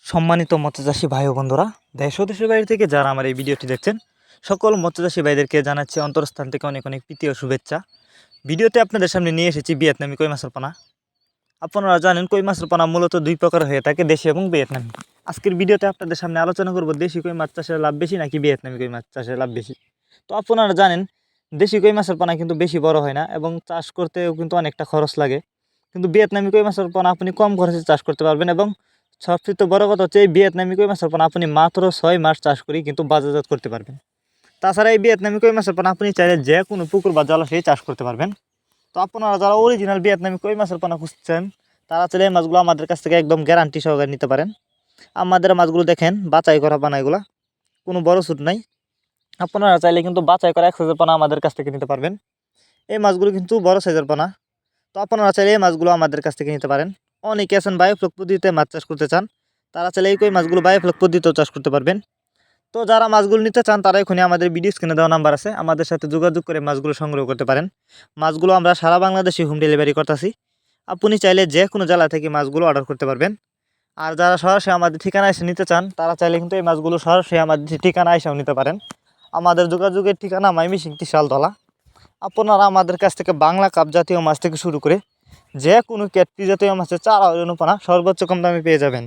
সম্মানিত মৎস্যচাষী ভাই ও বন্ধুরা, দেশ ও দেশের বাইরে থেকে যারা আমার এই ভিডিওটি দেখছেন, সকল মৎস্যচাষী ভাইদেরকে জানাচ্ছি অন্তরস্থান থেকে অনেক অনেক প্রীতি ও শুভেচ্ছা। ভিডিওতে আপনাদের সামনে নিয়ে এসেছি ভিয়েতনামি কই মাছের পোনা। আপনারা জানেন কই মাছের পোনা মূলত দুই প্রকার হয়ে থাকে, দেশি এবং ভিয়েতনামি। আজকের ভিডিওতে আপনাদের সামনে আলোচনা করব দেশি কই মাছ চাষের লাভ বেশি নাকি ভিয়েতনামি কই মাছ চাষের লাভ বেশি। তো আপনারা জানেন দেশি কই মাছের পোনা কিন্তু বেশি বড় হয় না এবং চাষ করতেও কিন্তু অনেকটা খরচ লাগে, কিন্তু ভিয়েতনামি কই মাছের পোনা আপনি কম খরচে চাষ করতে পারবেন এবং সবচেয়ে বড় কথা হচ্ছে এই ভিয়েতনামি কই মাছের পোনা আপনি মাত্র 6 মাস চাষ করেই কিন্তু বাজারজাত করতে পারবেন। তাছাড়া এই ভিয়েতনামি কই মাছের পোনা আপনি চাইলে যে কোনো পুকুর বা জলাশয়ে চাষ করতে পারবেন। তো আপনারা যারা অরিজিনাল ভিয়েতনামি কই মাছের পোনা খুঁজছেন তারা চাইলে এই মাছগুলো আমাদের কাছ থেকে একদম গ্যারান্টি সহকারে নিতে পারেন। আমাদের মাছগুলো দেখেন বাছাই করা পানা, এগুলা কোনো বড় ছোট নাই। আপনারা চাইলে কিন্তু বাছাই করা এক সাইজের পোনা আমাদের কাছ থেকে নিতে পারবেন। এই মাছগুলো কিন্তু বড় সাইজের পোনা। তো আপনারা চাইলে এই মাছগুলো আমাদের কাছ থেকে নিতে পারেন। অনেকে আছেন বায়োফ্লক পদ্ধতিতে মাছ চাষ করতে চান, তারা চাইলে এই কই মাছগুলো বায়োফ্লক পদ্ধতিতেও চাষ করতে পারবেন। তো যারা মাছগুলো নিতে চান তারা এখনই আমাদের ভিডিও স্ক্রিনে দেওয়া নাম্বার আছে, আমাদের সাথে যোগাযোগ করে মাছগুলো সংগ্রহ করতে পারেন। মাছগুলো আমরা সারা বাংলাদেশে হোম ডেলিভারি করতেছি। আপনি চাইলে যে কোনো জেলা থেকে মাছগুলো অর্ডার করতে পারবেন। আর যারা সরাসরি আমাদের ঠিকানা এসে নিতে চান তারা চাইলে কিন্তু এই মাছগুলো সরাসরি আমাদের ঠিকানা এসেও নিতে পারেন। আমাদের যোগাযোগের ঠিকানা ময়মনসিংহ ত্রিশালতলা। আপনারা আমাদের কাছ থেকে বাংলা কাপ জাতীয় মাছ থেকে শুরু করে যে কোনো ক্যাটফিশ জাতীয় মাছের চারা অনুপানা সর্বোচ্চ কম দামে পেয়ে যাবেন।